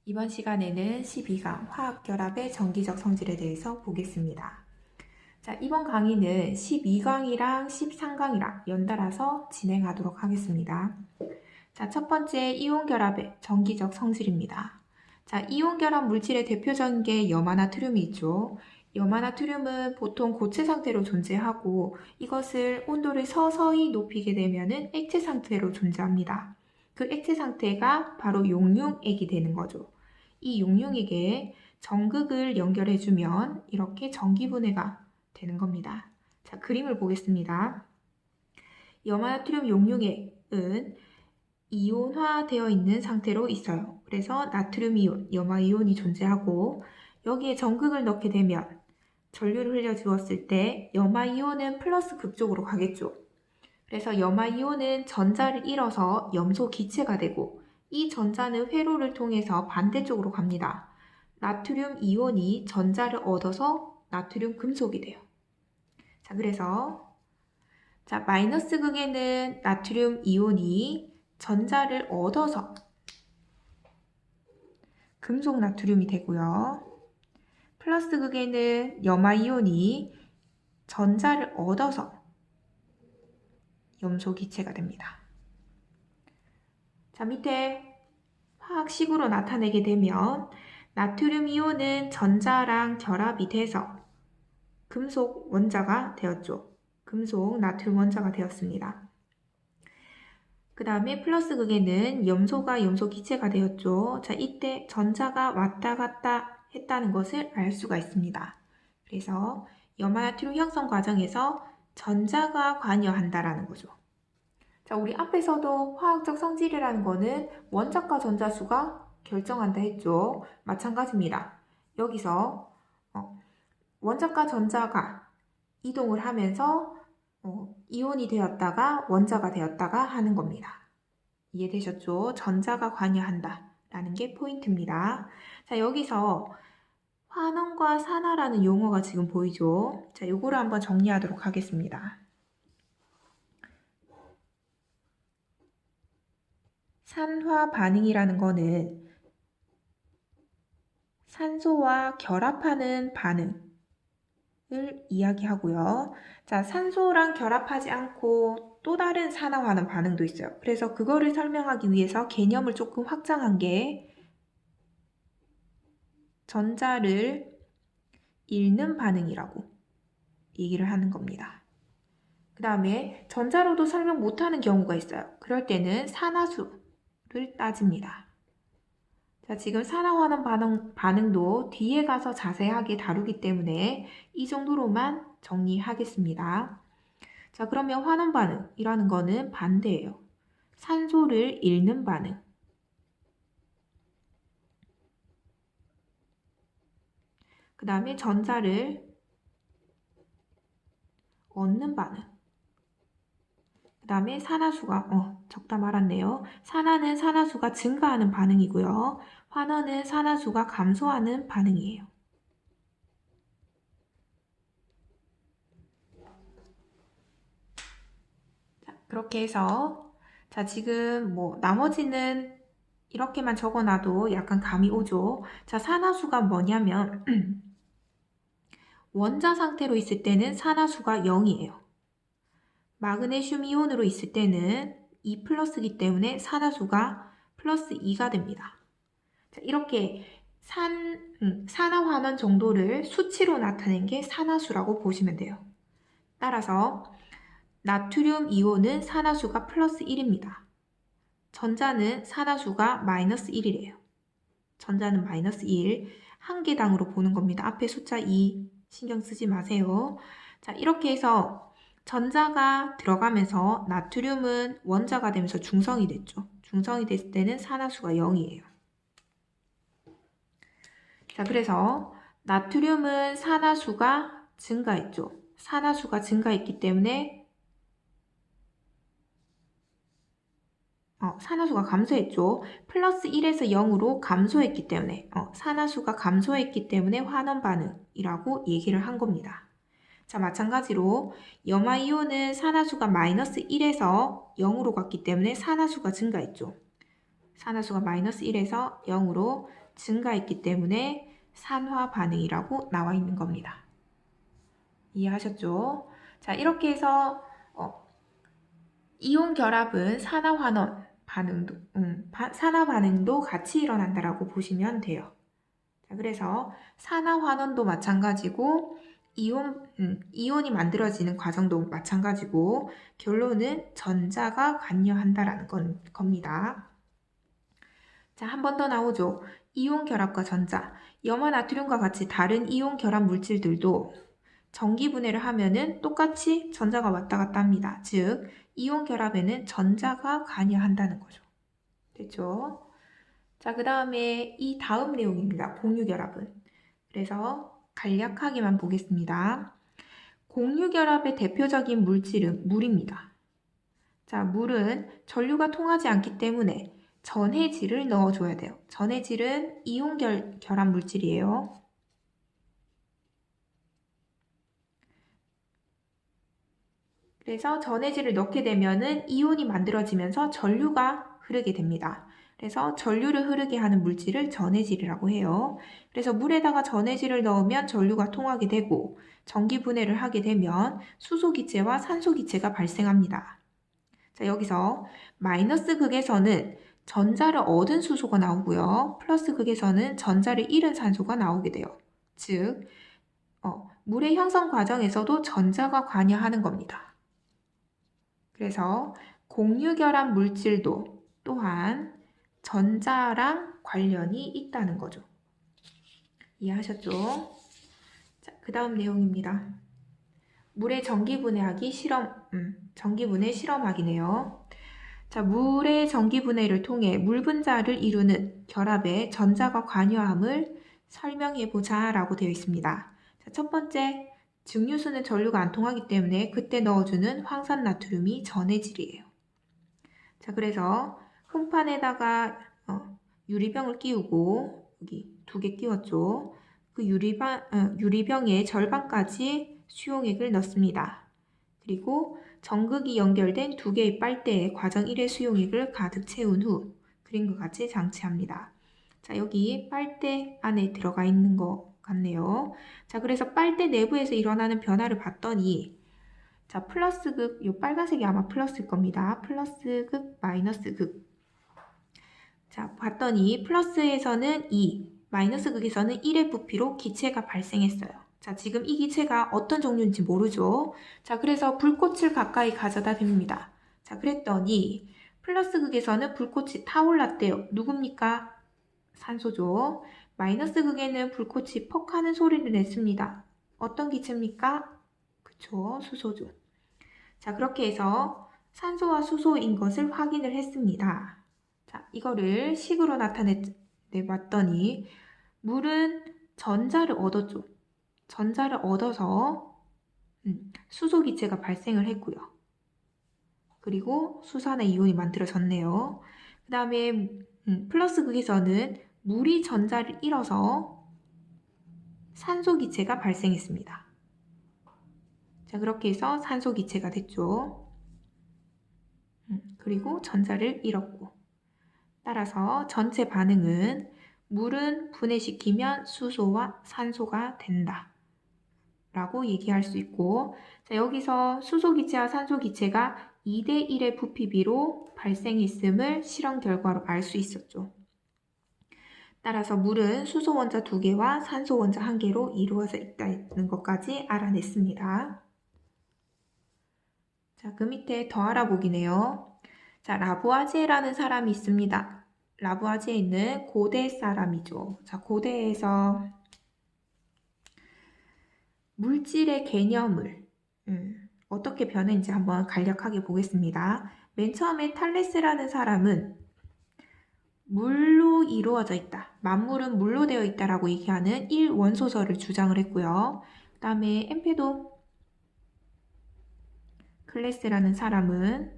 이번 시간에는 12강 화학결합의 전기적 성질에 대해서 보겠습니다. 자, 이번 강의는 12강이랑 13강이랑 연달아서 진행하도록 하겠습니다. 자, 첫 번째 이온결합의 전기적 성질입니다. 자, 이온결합 물질의 대표적인 게 염화나트륨이 있죠. 염화나트륨은 보통 고체 상태로 존재하고 이것을 온도를 서서히 높이게 되면 액체 상태로 존재합니다. 그 액체 상태가 바로 용융액이 되는 거죠. 이 용융액에 전극을 연결해주면 이렇게 전기분해가 되는 겁니다. 자, 그림을 보겠습니다. 염화나트륨 용융액은 이온화되어 있는 상태로 있어요. 그래서 나트륨 이온, 염화 이온이 존재하고 여기에 전극을 넣게 되면 전류를 흘려주었을 때 염화 이온은 플러스 극쪽으로 가겠죠. 그래서 염화 이온은 전자를 잃어서 염소 기체가 되고 이 전자는 회로를 통해서 반대쪽으로 갑니다. 나트륨 이온이 전자를 얻어서 나트륨 금속이 돼요. 자, 그래서 마이너스 극에는 나트륨 이온이 전자를 얻어서 금속 나트륨이 되고요. 플러스 극에는 염화 이온이 전자를 얻어서 염소 기체가 됩니다. 자, 밑에 화학식으로 나타내게 되면 나트륨 이온은 전자랑 결합이 돼서 금속 원자가 되었죠. 금속 나트륨 원자가 되었습니다. 그 다음에 플러스 극에는 염소가 염소 기체가 되었죠. 자, 이때 전자가 왔다 갔다 했다는 것을 알 수가 있습니다. 그래서 염화나트륨 형성 과정에서 전자가 관여한다라는 거죠. 자, 우리 앞에서도 화학적 성질이라는 거는 원자과 전자수가 결정한다 했죠. 마찬가지입니다. 여기서 원자과 전자가 이동을 하면서 이온이 되었다가 원자가 되었다가 하는 겁니다. 이해되셨죠? 전자가 관여한다 라는 게 포인트입니다. 자, 여기서 환원과 산화라는 용어가 지금 보이죠? 자, 요거를 한번 정리하도록 하겠습니다. 산화 반응이라는 거는 산소와 결합하는 반응을 이야기하고요. 자, 산소랑 결합하지 않고 또 다른 산화하는 반응도 있어요. 그래서 그거를 설명하기 위해서 개념을 조금 확장한 게 전자를 잃는 반응이라고 얘기를 하는 겁니다. 그 다음에 전자로도 설명 못하는 경우가 있어요. 그럴 때는 산화수를 따집니다. 자, 지금 산화환원 반응도 뒤에 가서 자세하게 다루기 때문에 이 정도로만 정리하겠습니다. 자, 그러면 환원 반응이라는 거는 반대예요. 산소를 잃는 반응. 그 다음에 전자를 얻는 반응. 그 다음에 산화수가, 적다 말았네요. 산화는 산화수가 증가하는 반응이고요. 환원은 산화수가 감소하는 반응이에요. 자, 그렇게 해서, 자, 지금 나머지는 이렇게만 적어놔도 약간 감이 오죠. 자, 산화수가 뭐냐면, 원자 상태로 있을 때는 산화수가 0이에요. 마그네슘 이온으로 있을 때는 2 플러스이기 때문에 산화수가 플러스 2가 됩니다. 자, 이렇게 산화환원 정도를 수치로 나타낸 게 산화수라고 보시면 돼요. 따라서 나트륨 이온은 산화수가 플러스 1입니다. 전자는 산화수가 마이너스 1이래요. 전자는 마이너스 1, 한 개당으로 보는 겁니다. 앞에 숫자 2 신경 쓰지 마세요. 자, 이렇게 해서 전자가 들어가면서 나트륨은 원자가 되면서 중성이 됐죠. 중성이 됐을 때는 산화수가 0이에요. 자, 그래서 나트륨은 산화수가 증가했죠. 산화수가 증가했기 때문에 산화수가 감소했죠. 플러스 1에서 0으로 감소했기 때문에 산화수가 감소했기 때문에 환원 반응이라고 얘기를 한 겁니다. 자, 마찬가지로 염화이온은 산화수가 마이너스 1에서 0으로 갔기 때문에 산화수가 증가했죠. 산화수가 마이너스 1에서 0으로 증가했기 때문에 산화 반응이라고 나와 있는 겁니다. 이해하셨죠? 자, 이렇게 해서 이온 결합은 산화 반응도 같이 일어난다라고 보시면 돼요. 자, 그래서 산화환원도 마찬가지고 이온이 만들어지는 과정도 마찬가지고 결론은 전자가 관여한다라는 겁니다. 자, 한 번 더 나오죠. 이온 결합과 전자. 염화 나트륨과 같이 다른 이온 결합 물질들도 전기 분해를 하면은 똑같이 전자가 왔다 갔다 합니다. 즉, 이온 결합에는 전자가 관여한다는 거죠. 됐죠? 자, 그 다음에 이 다음 내용입니다. 공유결합은. 그래서 간략하게만 보겠습니다. 공유결합의 대표적인 물질은 물입니다. 자, 물은 전류가 통하지 않기 때문에 전해질을 넣어줘야 돼요. 전해질은 이온 결합 물질이에요. 그래서 전해질을 넣게 되면은 이온이 만들어지면서 전류가 흐르게 됩니다. 그래서 전류를 흐르게 하는 물질을 전해질이라고 해요. 그래서 물에다가 전해질을 넣으면 전류가 통하게 되고 전기 분해를 하게 되면 수소기체와 산소기체가 발생합니다. 자, 여기서 마이너스 극에서는 전자를 얻은 수소가 나오고요. 플러스 극에서는 전자를 잃은 산소가 나오게 돼요. 즉, 물의 형성 과정에서도 전자가 관여하는 겁니다. 그래서 공유결합 물질도 또한 전자랑 관련이 있다는 거죠. 이해하셨죠? 자, 그 다음 내용입니다. 물의 전기분해하기 전기분해 실험하기네요. 자, 물의 전기분해를 통해 물 분자를 이루는 결합에 전자가 관여함을 설명해보자 라고 되어 있습니다. 자, 첫 번째, 증류수는 전류가 안 통하기 때문에 그때 넣어주는 황산나트륨이 전해질이에요. 자, 그래서 흠판에다가 유리병을 끼우고 여기 2개 끼웠죠. 그 유리병의 절반까지 수용액을 넣습니다. 그리고 전극이 연결된 2개의 빨대에 과정 1의 수용액을 가득 채운 후 그림과 같이 장치합니다. 자, 여기 빨대 안에 들어가 있는 것 같네요. 자, 그래서 빨대 내부에서 일어나는 변화를 봤더니 자, 플러스 극, 이 빨간색이 아마 플러스일 겁니다. 플러스 극, 마이너스 극. 자, 봤더니 플러스에서는 2, 마이너스 극에서는 1의 부피로 기체가 발생했어요. 자, 지금 이 기체가 어떤 종류인지 모르죠. 자, 그래서 불꽃을 가까이 가져다 댑니다. 자, 그랬더니 플러스 극에서는 불꽃이 타올랐대요. 누굽니까? 산소죠. 마이너스 극에는 불꽃이 퍽 하는 소리를 냈습니다. 어떤 기체입니까? 그쵸, 수소죠. 자, 그렇게 해서 산소와 수소인 것을 확인을 했습니다. 자, 이거를 식으로 나타내봤더니 물은 전자를 얻었죠. 전자를 얻어서 수소 기체가 발생을 했고요. 그리고 수산화 이온이 만들어졌네요. 그 다음에 플러스 극에서는 물이 전자를 잃어서 산소 기체가 발생했습니다. 자, 그렇게 해서 산소 기체가 됐죠. 그리고 전자를 잃었고. 따라서 전체 반응은 물은 분해시키면 수소와 산소가 된다 라고 얘기할 수 있고, 자, 여기서 수소 기체와 산소 기체가 2대 1의 부피비로 발생했음을 실험 결과로 알 수 있었죠. 따라서 물은 수소 원자 2개와 산소 원자 1개로 이루어져 있다는 것까지 알아냈습니다. 자, 그 밑에 더 알아보기네요. 자, 라부아제라는 사람이 있습니다. 라부아제는 고대 사람이죠. 자, 고대에서 물질의 개념을 어떻게 변했는지 한번 간략하게 보겠습니다. 맨 처음에 탈레스라는 사람은 물로 이루어져 있다. 만물은 물로 되어 있다라고 얘기하는 1원소설을 주장을 했고요. 그 다음에 엠페도클레스라는 사람은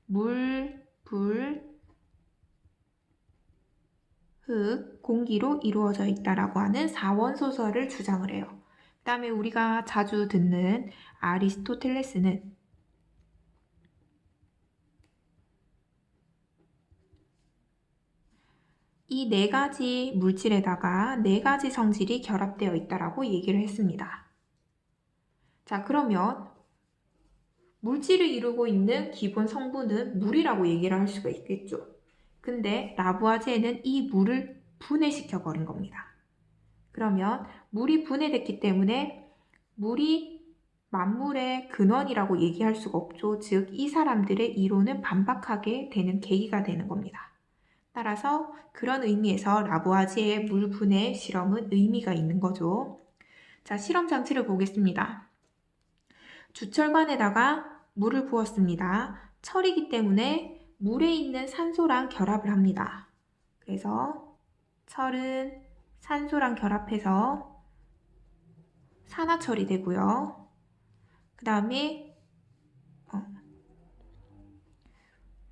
물, 불, 흙, 공기로 이루어져 있다라고 하는 4원소설을 주장을 해요. 그 다음에 우리가 자주 듣는 아리스토텔레스는 이 네 가지 물질에다가 네 가지 성질이 결합되어 있다라고 얘기를 했습니다. 자, 그러면 물질을 이루고 있는 기본 성분은 물이라고 얘기를 할 수가 있겠죠. 근데 라부아제는 이 물을 분해시켜 버린 겁니다. 그러면 물이 분해됐기 때문에 물이 만물의 근원이라고 얘기할 수가 없죠. 즉, 이 사람들의 이론은 반박하게 되는 계기가 되는 겁니다. 따라서 그런 의미에서 라부아제의 물 분해 실험은 의미가 있는 거죠. 자, 실험 장치를 보겠습니다. 주철관에다가 물을 부었습니다. 철이기 때문에 물에 있는 산소랑 결합을 합니다. 그래서 철은 산소랑 결합해서 산화철이 되고요. 그 다음에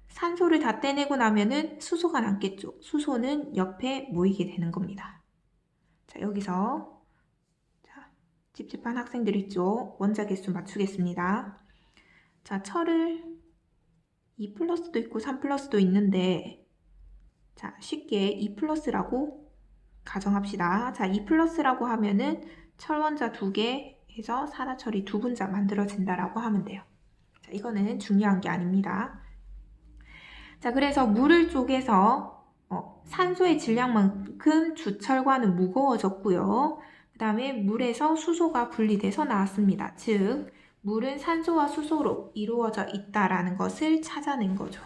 산소를 다 떼내고 나면은 수소가 남겠죠. 수소는 옆에 모이게 되는 겁니다. 자, 여기서 찝찝한 학생들 있죠. 원자 개수 맞추겠습니다. 자, 철을 2 플러스도 있고 3 플러스도 있는데, 자, 쉽게 2 플러스라고 가정합시다. 자, 2 플러스라고 하면은 철원자 2개 해서 산화철이 2분자 만들어진다라고 하면 돼요. 자, 이거는 중요한 게 아닙니다. 자, 그래서 물을 쪼개서 산소의 질량만큼 주철과는 무거워졌고요. 그 다음에 물에서 수소가 분리돼서 나왔습니다. 즉, 물은 산소와 수소로 이루어져 있다라는 것을 찾아낸 거죠.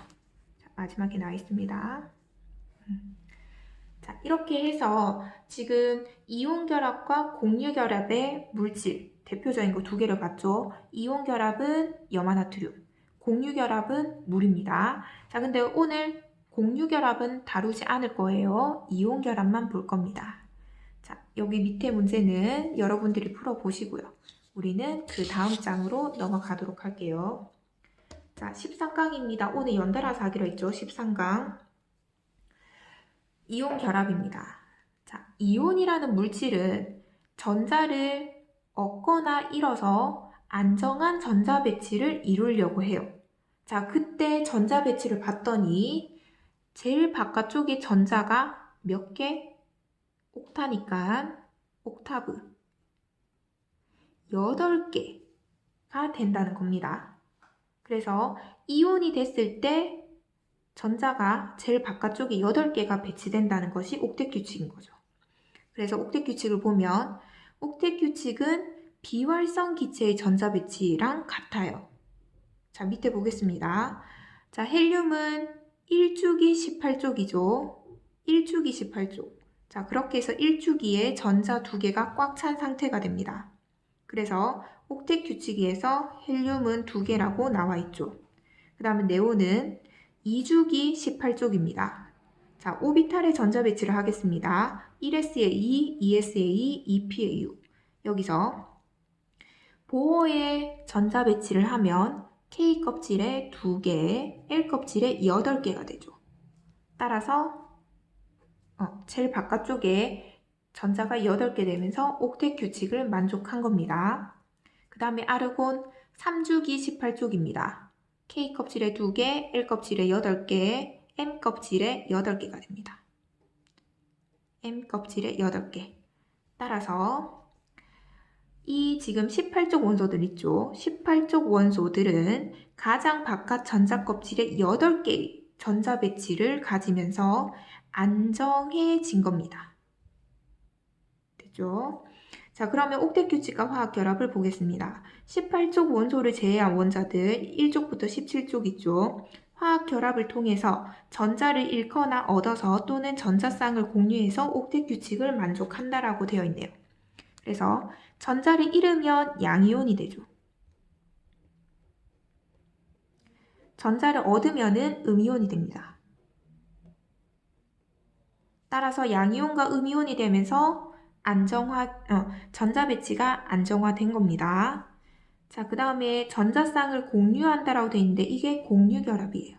자, 마지막에 나와 있습니다. 자, 이렇게 해서 지금 이온결합과 공유결합의 물질, 대표적인 거 두 개를 봤죠. 이온결합은 염화나트륨, 공유결합은 물입니다. 자, 근데 오늘 공유결합은 다루지 않을 거예요. 이온결합만 볼 겁니다. 자, 여기 밑에 문제는 여러분들이 풀어보시고요. 우리는 그 다음 장으로 넘어가도록 할게요. 자, 13강입니다. 오늘 연달아서 하기로 했죠. 13강. 이온 결합입니다. 자, 이온이라는 물질은 전자를 얻거나 잃어서 안정한 전자 배치를 이루려고 해요. 자, 그때 전자 배치를 봤더니 제일 바깥쪽에 전자가 몇 개? 옥타니까 옥타브 8개가 된다는 겁니다. 그래서 이온이 됐을 때 전자가 제일 바깥쪽에 8개가 배치된다는 것이 옥텟 규칙인 거죠. 그래서 옥텟 규칙을 보면 옥텟 규칙은 비활성 기체의 전자 배치랑 같아요. 자, 밑에 보겠습니다. 자, 헬륨은 1주기 18쪽이죠. 1주기 18쪽. 자, 그렇게 해서 1주기에 전자 2개가 꽉 찬 상태가 됩니다. 그래서 옥텟 규칙에서 헬륨은 2개라고 나와 있죠. 그 다음에 네온은 2주기 18쪽입니다. 자, 오비탈의 전자 배치를 하겠습니다. 1s에 2, 2s에 2, 2p에 6. 여기서 보호의 전자 배치를 하면 K 껍질에 2개, L 껍질에 8개가 되죠. 따라서 제일 바깥쪽에 전자가 8개 되면서 옥텟 규칙을 만족한 겁니다. 그 다음에 아르곤 3주기 18쪽입니다. K 껍질에 2개, L 껍질에 8개, M 껍질에 8개가 됩니다. M 껍질에 8개. 따라서 이 지금 18쪽 원소들 있죠. 18쪽 원소들은 가장 바깥 전자 껍질에 8개의 전자 배치를 가지면서 안정해진 겁니다. 됐죠? 자, 그러면 옥텟 규칙과 화학 결합을 보겠습니다. 18쪽 원소를 제외한 원자들 1쪽부터 17쪽 있죠. 화학 결합을 통해서 전자를 잃거나 얻어서 또는 전자쌍을 공유해서 옥텟 규칙을 만족한다라고 되어 있네요. 그래서 전자를 잃으면 양이온이 되죠. 전자를 얻으면은 음이온이 됩니다. 따라서 양이온과 음이온이 되면서 전자 배치가 안정화된 겁니다. 자, 그 다음에 전자쌍을 공유한다라고 되어 있는데 이게 공유결합이에요.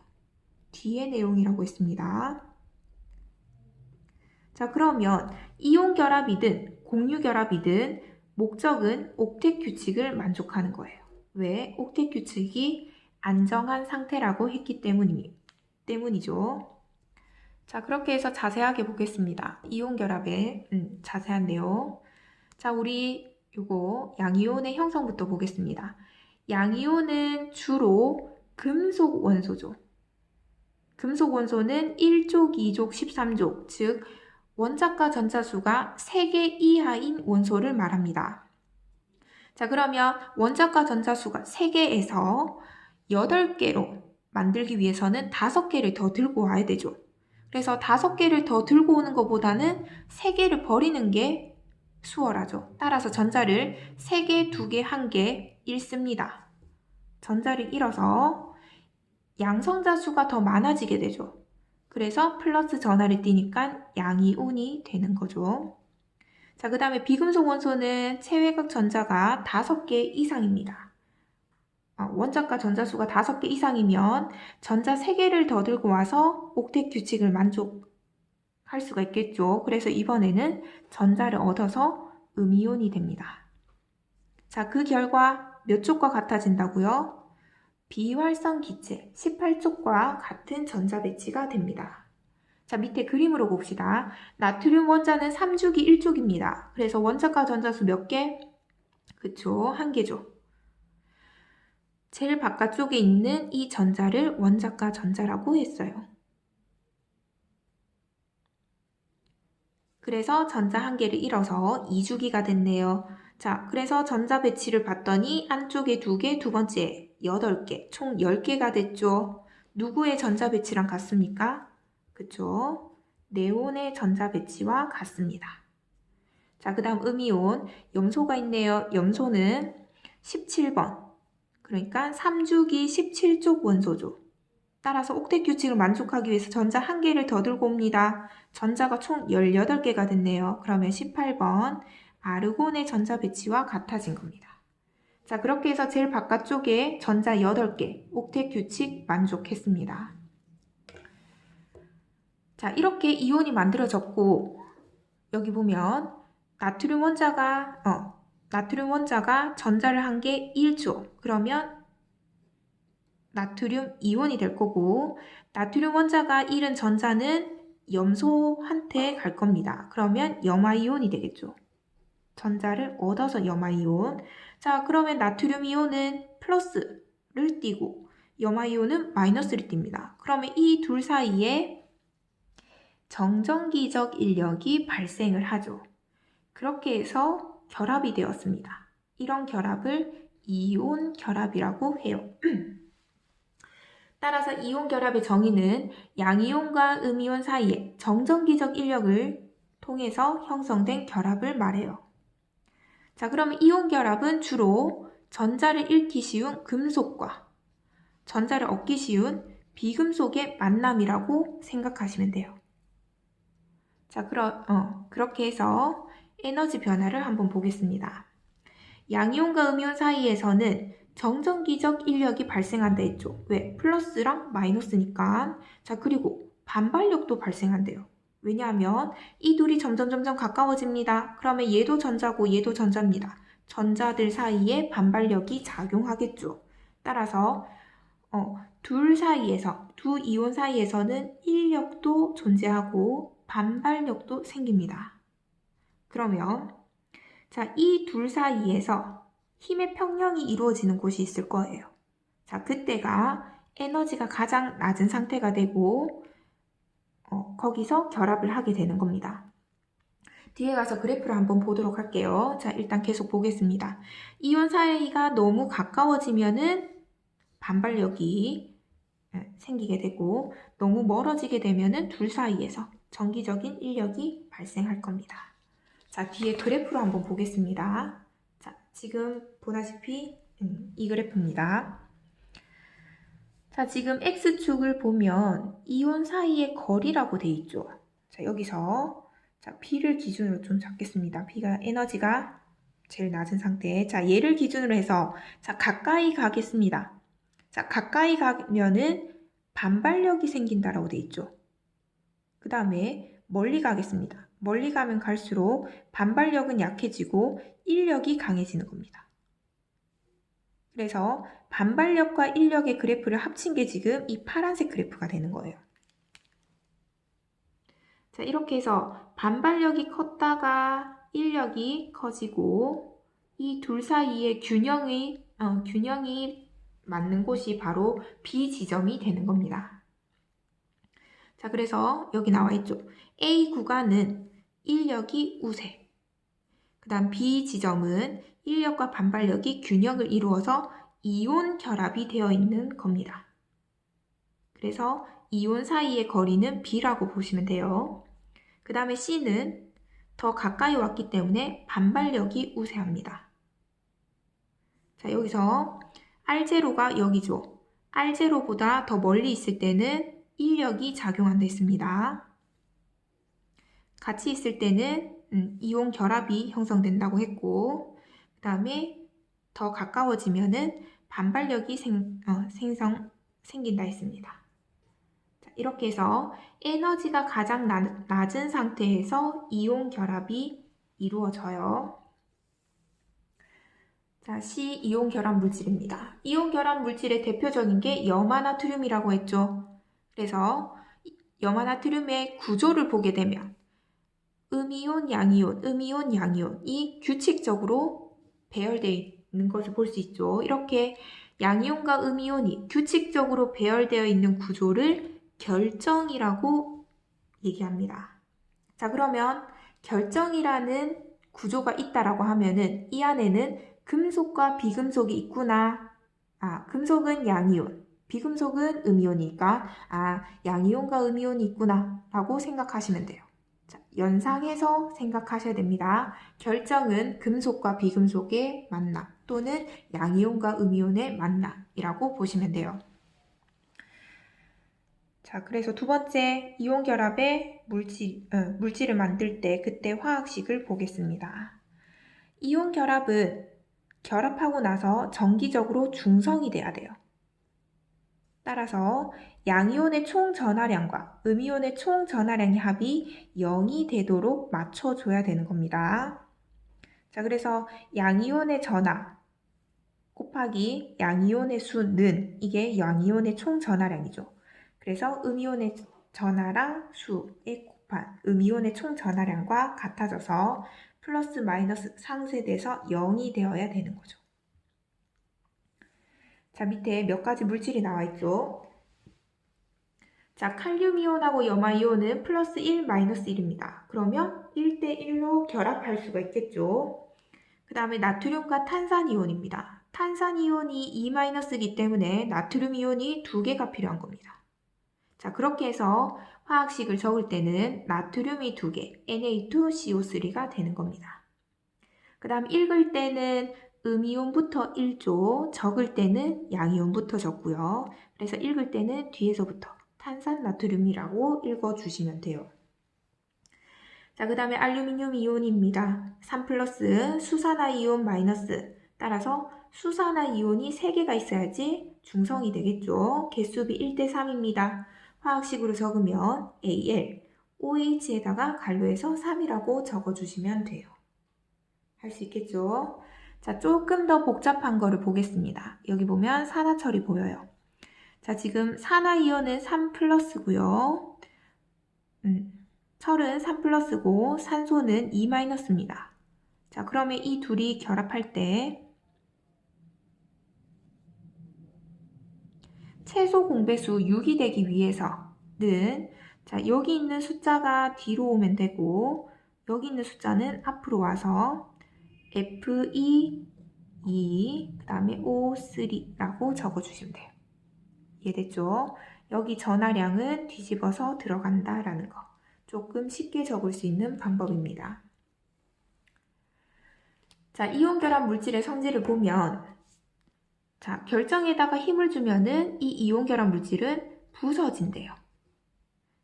뒤에 내용이라고 있습니다. 자, 그러면 이온결합이든 공유결합이든 목적은 옥텟 규칙을 만족하는 거예요. 왜? 옥텟 규칙이 안정한 상태라고 했기 때문이죠. 자, 그렇게 해서 자세하게 보겠습니다. 이온 결합의 자세한 내용. 자, 우리 요거 양이온의 형성부터 보겠습니다. 양이온은 주로 금속 원소죠. 금속 원소는 1족, 2족, 13족, 즉 원자과 전자수가 3개 이하인 원소를 말합니다. 자, 그러면 원자과 전자수가 3개에서 8개로 만들기 위해서는 5개를 더 들고 와야 되죠. 그래서 5개를 더 들고 오는 것보다는 3개를 버리는 게 수월하죠. 따라서 전자를 3개, 2개, 1개 잃습니다. 전자를 잃어서 양성자 수가 더 많아지게 되죠. 그래서 플러스 전하를 띄니까 양이온이 되는 거죠. 자, 그 다음에 비금속 원소는 체외각 전자가 5개 이상입니다. 원자과 전자수가 5개 이상이면 전자 3개를 더 들고 와서 옥텟 규칙을 만족할 수가 있겠죠. 그래서 이번에는 전자를 얻어서 음이온이 됩니다. 자, 그 결과 몇 쪽과 같아진다고요? 비활성 기체 18쪽과 같은 전자 배치가 됩니다. 자, 밑에 그림으로 봅시다. 나트륨 원자는 3주기 1족입니다. 그래서 원자과 전자수 몇 개? 그쵸, 1개죠. 제일 바깥쪽에 있는 이 전자를 원자과 전자라고 했어요. 그래서 전자 1개를 잃어서 2주기가 됐네요. 자, 그래서 전자 배치를 봤더니 안쪽에 2개, 두 번째 8개, 총 10개가 됐죠. 누구의 전자 배치랑 같습니까? 그쵸? 네온의 전자 배치와 같습니다. 자, 그 다음 음이온, 염소가 있네요. 염소는 17번. 그러니까 3주기 17족 원소죠. 따라서 옥텟 규칙을 만족하기 위해서 전자 1개를 더 들고 옵니다. 전자가 총 18개가 됐네요. 그러면 18번 아르곤의 전자 배치와 같아진 겁니다. 자, 그렇게 해서 제일 바깥쪽에 전자 8개, 옥텟 규칙 만족했습니다. 자, 이렇게 이온이 만들어졌고 여기 보면 나트륨 원자가 전자를 한 개 1줘. 그러면 나트륨 이온이 될 거고 나트륨 원자가 잃은 전자는 염소한테 갈 겁니다. 그러면 염화이온이 되겠죠. 전자를 얻어서 염화이온. 자, 그러면 나트륨 이온은 플러스를 띄고 염화이온은 마이너스를 띱니다. 그러면 이 둘 사이에 정전기적 인력이 발생을 하죠. 그렇게 해서 결합이 되었습니다. 이런 결합을 이온 결합이라고 해요. 따라서 이온 결합의 정의는 양이온과 음이온 사이에 정전기적 인력을 통해서 형성된 결합을 말해요. 자, 그러면 이온 결합은 주로 전자를 잃기 쉬운 금속과 전자를 얻기 쉬운 비금속의 만남이라고 생각하시면 돼요. 자, 그렇게 해서 에너지 변화를 한번 보겠습니다. 양이온과 음이온 사이에서는 정전기적 인력이 발생한다 했죠. 왜? 플러스랑 마이너스니까. 자, 그리고 반발력도 발생한대요. 왜냐하면 이 둘이 점점 가까워집니다. 그러면 얘도 전자고 얘도 전자입니다. 전자들 사이에 반발력이 작용하겠죠. 따라서 두 이온 사이에서는 인력도 존재하고 반발력도 생깁니다. 그러면 자, 이 둘 사이에서 힘의 평형이 이루어지는 곳이 있을 거예요. 자, 그때가 에너지가 가장 낮은 상태가 되고 거기서 결합을 하게 되는 겁니다. 뒤에 가서 그래프를 한번 보도록 할게요. 자, 일단 계속 보겠습니다. 이온 사이가 너무 가까워지면은 반발력이 생기게 되고 너무 멀어지게 되면은 둘 사이에서 정기적인 인력이 발생할 겁니다. 자, 뒤에 그래프로 한번 보겠습니다. 자, 지금 보다시피 이 그래프입니다. 자, 지금 X축을 보면 이온 사이의 거리라고 돼 있죠. 자, 여기서 자, B를 기준으로 좀 잡겠습니다. B가 에너지가 제일 낮은 상태. 자, 얘를 기준으로 해서 자, 가까이 가겠습니다. 자, 가까이 가면은 반발력이 생긴다라고 돼 있죠. 그 다음에 멀리 가겠습니다. 멀리 가면 갈수록 반발력은 약해지고 인력이 강해지는 겁니다. 그래서 반발력과 인력의 그래프를 합친 게 지금 이 파란색 그래프가 되는 거예요. 자, 이렇게 해서 반발력이 컸다가 인력이 커지고 이 둘 사이의 균형이 맞는 곳이 바로 B 지점이 되는 겁니다. 자, 그래서 여기 나와 있죠. A 구간은 인력이 우세. 그 다음 B 지점은 인력과 반발력이 균형을 이루어서 이온 결합이 되어 있는 겁니다. 그래서 이온 사이의 거리는 B라고 보시면 돼요. 그 다음에 C는 더 가까이 왔기 때문에 반발력이 우세합니다. 자, 여기서 R0가 여기죠. R0보다 더 멀리 있을 때는 인력이 작용한다 했습니다. 같이 있을 때는 이온 결합이 형성된다고 했고, 그 다음에 더 가까워지면은 반발력이 생긴다 했습니다. 자, 이렇게 해서 에너지가 가장 낮은 상태에서 이온 결합이 이루어져요. 자, C 이온 결합 물질입니다. 이온 결합 물질의 대표적인 게 염화나트륨이라고 했죠. 그래서 염화나트륨의 구조를 보게 되면 음이온, 양이온, 음이온, 양이온이 규칙적으로 배열되어 있는 것을 볼 수 있죠. 이렇게 양이온과 음이온이 규칙적으로 배열되어 있는 구조를 결정이라고 얘기합니다. 자, 그러면 결정이라는 구조가 있다라고 하면은 이 안에는 금속과 비금속이 있구나. 금속은 양이온, 비금속은 음이온이니까 양이온과 음이온이 있구나 라고 생각하시면 돼요. 자, 연상해서 생각하셔야 됩니다. 결정은 금속과 비금속의 만남 또는 양이온과 음이온의 만남이라고 보시면 돼요. 자, 그래서 두 번째 이온 결합의 물질을 만들 때 그때 화학식을 보겠습니다. 이온 결합은 결합하고 나서 정기적으로 중성이 돼야 돼요. 따라서 양이온의 총 전하량과 음이온의 총 전하량의 합이 0이 되도록 맞춰줘야 되는 겁니다. 자, 그래서 양이온의 전하 곱하기 양이온의 수는 이게 양이온의 총 전하량이죠. 그래서 음이온의 전하랑 수에 곱한 음이온의 총 전하량과 같아져서 플러스 마이너스 상쇄돼서 0이 되어야 되는 거죠. 자, 밑에 몇 가지 물질이 나와 있죠. 자, 칼륨이온하고 염화이온은 플러스 1, 마이너스 1입니다. 그러면 1대1로 결합할 수가 있겠죠. 그 다음에 나트륨과 탄산이온입니다. 탄산이온이 2-이기 때문에 나트륨이온이 2개가 필요한 겁니다. 자, 그렇게 해서 화학식을 적을 때는 나트륨이 2개, Na2CO3가 되는 겁니다. 그 다음 읽을 때는 음이온부터 읽죠. 적을 때는 양이온부터 적고요. 그래서 읽을 때는 뒤에서부터 탄산 나트륨이라고 읽어주시면 돼요. 자, 그 다음에 알루미늄 이온입니다. 3 플러스 수산화 이온 마이너스. 따라서 수산화 이온이 3개가 있어야지 중성이 되겠죠. 개수비 1대3입니다. 화학식으로 적으면 Al, OH에다가 간료해서 3이라고 적어주시면 돼요. 할 수 있겠죠? 자, 조금 더 복잡한 거를 보겠습니다. 여기 보면 산화철이 보여요. 자, 지금 산화이온은 3 플러스고요. 철은 3 플러스고 산소는 2 마이너스입니다. 자, 그러면 이 둘이 결합할 때 최소 공배수 6이 되기 위해서는 자, 여기 있는 숫자가 뒤로 오면 되고 여기 있는 숫자는 앞으로 와서 Fe2, 그 다음에 O3라고 적어주시면 돼요. 이해됐죠? 여기 전하량은 뒤집어서 들어간다라는 거. 조금 쉽게 적을 수 있는 방법입니다. 자, 이온 결합 물질의 성질을 보면 자, 결정에다가 힘을 주면은 이 이온 결합 물질은 부서진대요.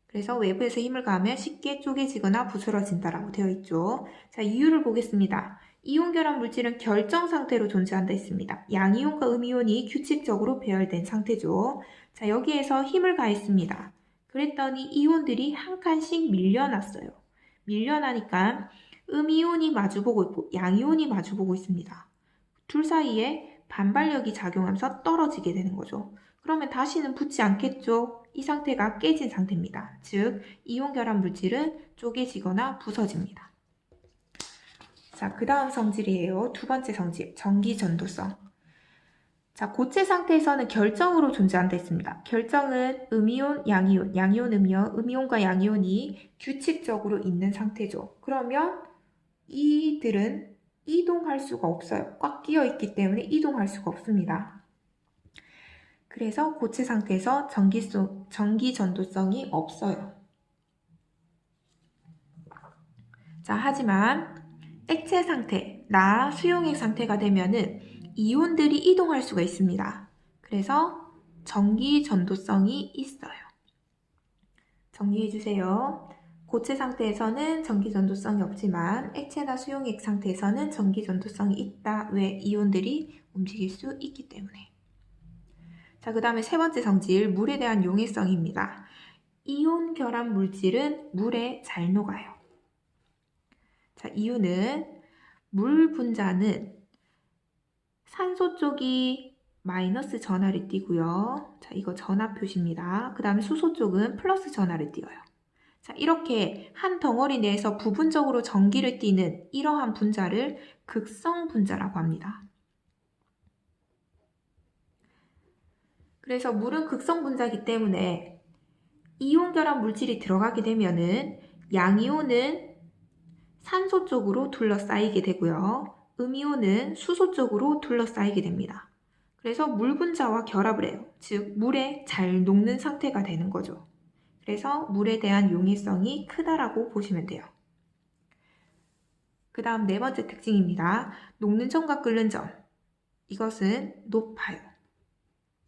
그래서 외부에서 힘을 가하면 쉽게 쪼개지거나 부스러진다라고 되어 있죠. 자, 이유를 보겠습니다. 이온 결합 물질은 결정 상태로 존재한다 했습니다. 양이온과 음이온이 규칙적으로 배열된 상태죠. 자, 여기에서 힘을 가했습니다. 그랬더니 이온들이 한 칸씩 밀려났어요. 밀려나니까 음이온이 마주보고 있고 양이온이 마주보고 있습니다. 둘 사이에 반발력이 작용하면서 떨어지게 되는 거죠. 그러면 다시는 붙지 않겠죠? 이 상태가 깨진 상태입니다. 즉, 이온 결합 물질은 쪼개지거나 부서집니다. 자, 그 다음 성질이에요. 두 번째 성질, 전기 전도성. 자, 고체 상태에서는 결정으로 존재한다 했습니다. 결정은 음이온, 양이온, 양이온, 음이온, 음이온과 양이온이 규칙적으로 있는 상태죠. 그러면 이들은 이동할 수가 없어요. 꽉 끼어 있기 때문에 이동할 수가 없습니다. 그래서 고체 상태에서 전기 전도성이 없어요. 자, 하지만 액체 상태, 나 수용액 상태가 되면은 이온들이 이동할 수가 있습니다. 그래서 전기 전도성이 있어요. 정리해 주세요. 고체 상태에서는 전기 전도성이 없지만 액체나 수용액 상태에서는 전기 전도성이 있다. 왜? 이온들이 움직일 수 있기 때문에. 자, 그 다음에 세 번째 성질, 물에 대한 용해성입니다. 이온 결합 물질은 물에 잘 녹아요. 자, 이유는 물 분자는 산소 쪽이 마이너스 전하를 띠고요. 자, 이거 전하 표시입니다. 그 다음에 수소 쪽은 플러스 전하를 띄어요. 자, 이렇게 한 덩어리 내에서 부분적으로 전기를 띠는 이러한 분자를 극성 분자라고 합니다. 그래서 물은 극성 분자이기 때문에 이온 결합 물질이 들어가게 되면은 양이온은 산소 쪽으로 둘러싸이게 되고요. 음이온은 수소 쪽으로 둘러싸이게 됩니다. 그래서 물 분자와 결합을 해요. 즉, 물에 잘 녹는 상태가 되는 거죠. 그래서 물에 대한 용해성이 크다라고 보시면 돼요. 그 다음 네 번째 특징입니다. 녹는 점과 끓는 점. 이것은 높아요.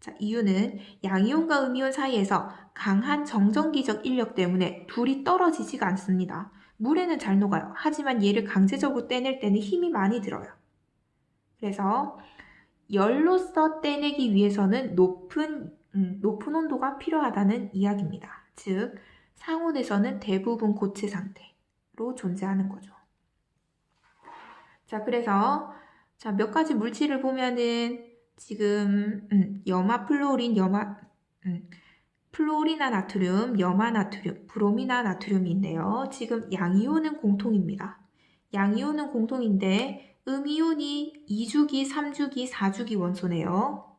자, 이유는 양이온과 음이온 사이에서 강한 정전기적 인력 때문에 둘이 떨어지지가 않습니다. 물에는 잘 녹아요. 하지만 얘를 강제적으로 떼낼 때는 힘이 많이 들어요. 그래서 열로서 떼내기 위해서는 높은 온도가 필요하다는 이야기입니다. 즉, 상온에서는 대부분 고체 상태로 존재하는 거죠. 자, 그래서 몇 가지 물질을 보면은 지금 염화 플로린, 플로리나 나트륨, 염화 나트륨, 브로미나 나트륨이 있네요. 지금 양이온은 공통입니다. 양이온은 공통인데 음이온이 2주기, 3주기, 4주기 원소네요.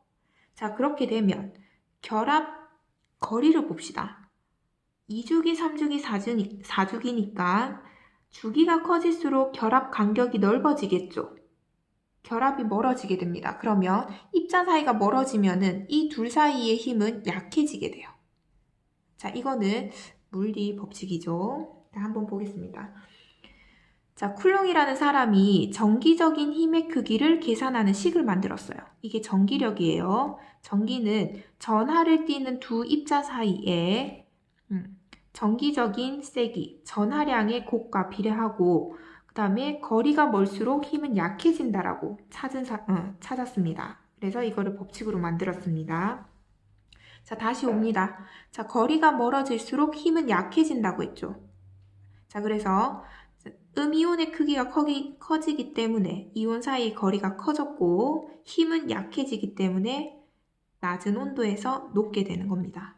자, 그렇게 되면 결합 거리를 봅시다. 2주기, 3주기, 4주기니까 주기가 커질수록 결합 간격이 넓어지겠죠. 결합이 멀어지게 됩니다. 그러면 입자 사이가 멀어지면은 이 둘 사이의 힘은 약해지게 돼요. 자, 이거는 물리 법칙이죠. 한번 보겠습니다. 자, 쿨롱이라는 사람이 전기적인 힘의 크기를 계산하는 식을 만들었어요. 이게 전기력이에요. 전기는 전하를 띠는 두 입자 사이에 전기적인 세기, 전하량의 곱과 비례하고 그 다음에 거리가 멀수록 힘은 약해진다라고 찾았습니다. 그래서 이거를 법칙으로 만들었습니다. 자, 다시 옵니다. 자, 거리가 멀어질수록 힘은 약해진다고 했죠. 자, 그래서 음이온의 크기가 커지기 때문에 이온 사이의 거리가 커졌고 힘은 약해지기 때문에 낮은 온도에서 녹게 되는 겁니다.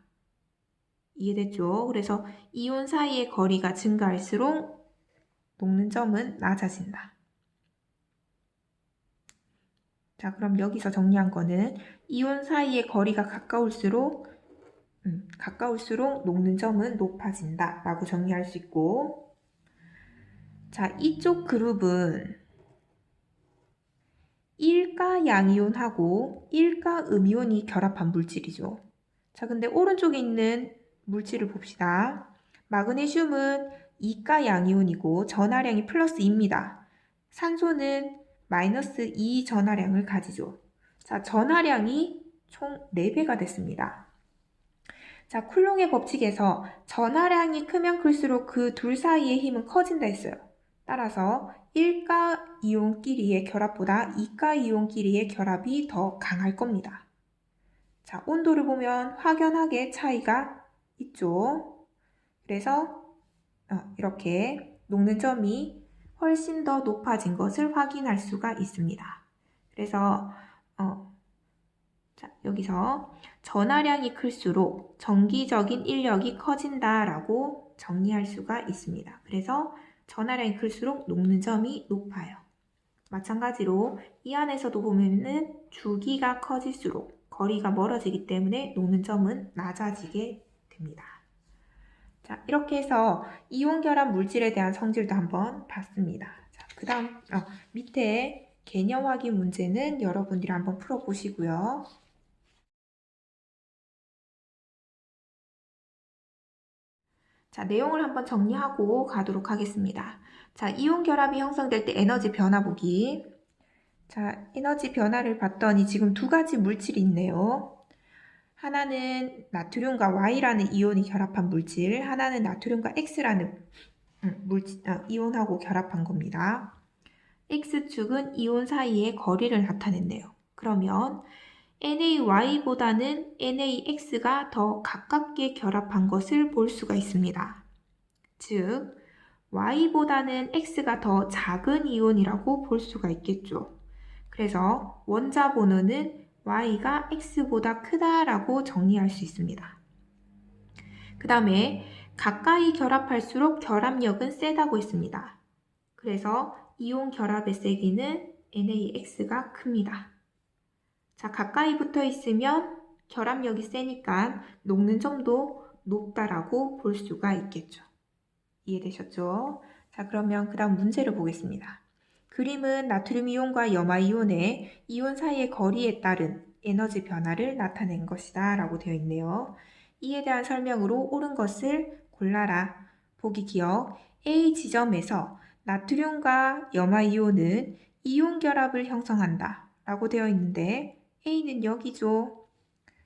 이해됐죠? 그래서 이온 사이의 거리가 증가할수록 녹는 점은 낮아진다. 자, 그럼 여기서 정리한 거는 이온 사이의 거리가 가까울수록 녹는 점은 높아진다 라고 정리할 수 있고, 자, 이쪽 그룹은 1가 양이온하고 1가 음이온이 결합한 물질이죠. 자, 근데 오른쪽에 있는 물질을 봅시다. 마그네슘은 2가 양이온이고 전하량이 플러스 2입니다. 산소는 마이너스 2 전하량을 가지죠. 자, 전하량이 총 4배가 됐습니다. 자, 쿨롱의 법칙에서 전하량이 크면 클수록 그 둘 사이의 힘은 커진다 했어요. 따라서 1가 이온끼리의 결합보다 2가 이온끼리의 결합이 더 강할 겁니다. 자, 온도를 보면 확연하게 차이가 있죠. 그래서 이렇게 녹는 점이 훨씬 더 높아진 것을 확인할 수가 있습니다. 그래서 자, 여기서 전하량이 클수록 정기적인 인력이 커진다라고 정리할 수가 있습니다. 그래서 전하량이 클수록 녹는 점이 높아요. 마찬가지로 이 안에서도 보면은 주기가 커질수록 거리가 멀어지기 때문에 녹는 점은 낮아지게 됩니다. 자, 이렇게 해서 이온 결합 물질에 대한 성질도 한번 봤습니다. 자, 그 다음 밑에 개념 확인 문제는 여러분들이 한번 풀어보시고요. 자, 내용을 한번 정리하고 가도록 하겠습니다. 자, 이온 결합이 형성될 때 에너지 변화 보기. 자, 에너지 변화를 봤더니 지금 두 가지 물질이 있네요. 하나는 나트륨과 Y라는 이온이 결합한 물질, 하나는 나트륨과 X라는 이온하고 결합한 겁니다. X축은 이온 사이의 거리를 나타냈네요. 그러면 NaY보다는 NaX가 더 가깝게 결합한 것을 볼 수가 있습니다. 즉, Y보다는 X가 더 작은 이온이라고 볼 수가 있겠죠. 그래서 원자 번호는 Y가 X보다 크다라고 정리할 수 있습니다. 그 다음에 가까이 결합할수록 결합력은 세다고 했습니다. 그래서 이온 결합의 세기는 NaX가 큽니다. 자, 가까이 붙어 있으면 결합력이 세니까 녹는 점도 높다라고 볼 수가 있겠죠. 이해되셨죠? 자, 그러면 그 다음 문제를 보겠습니다. 그림은 나트륨 이온과 염화 이온의 이온 사이의 거리에 따른 에너지 변화를 나타낸 것이다 라고 되어 있네요. 이에 대한 설명으로 옳은 것을 골라라. 보기 기억. A 지점에서 나트륨과 염화 이온은 이온 결합을 형성한다 라고 되어 있는데 A는 여기죠.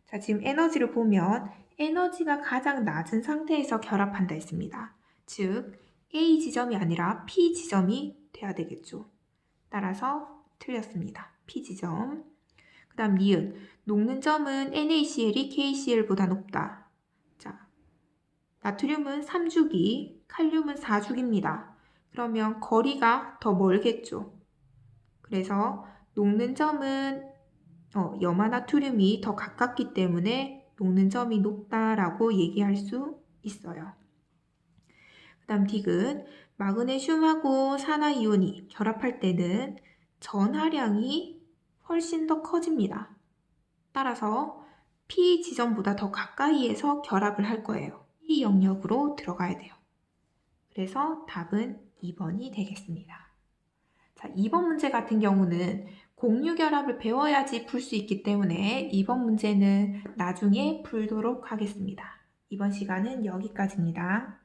자, 지금 에너지를 보면 에너지가 가장 낮은 상태에서 결합한다 했습니다. 즉, A 지점이 아니라 P 지점이 돼야 되겠죠. 따라서 틀렸습니다. P 지점. 그 다음 니은. 녹는 점은 NaCl이 KCl보다 높다. 자, 나트륨은 3주기, 칼륨은 4주기입니다. 그러면 거리가 더 멀겠죠. 그래서 녹는 점은 염화 나트륨이 더 가깝기 때문에 녹는 점이 높다라고 얘기할 수 있어요. 그 다음 디귿. 마그네슘하고 산화이온이 결합할 때는 전하량이 훨씬 더 커집니다. 따라서 P 지점보다 더 가까이에서 결합을 할 거예요. 이 영역으로 들어가야 돼요. 그래서 답은 2번이 되겠습니다. 자, 2번 문제 같은 경우는 공유결합을 배워야지 풀 수 있기 때문에 2번 문제는 나중에 풀도록 하겠습니다. 이번 시간은 여기까지입니다.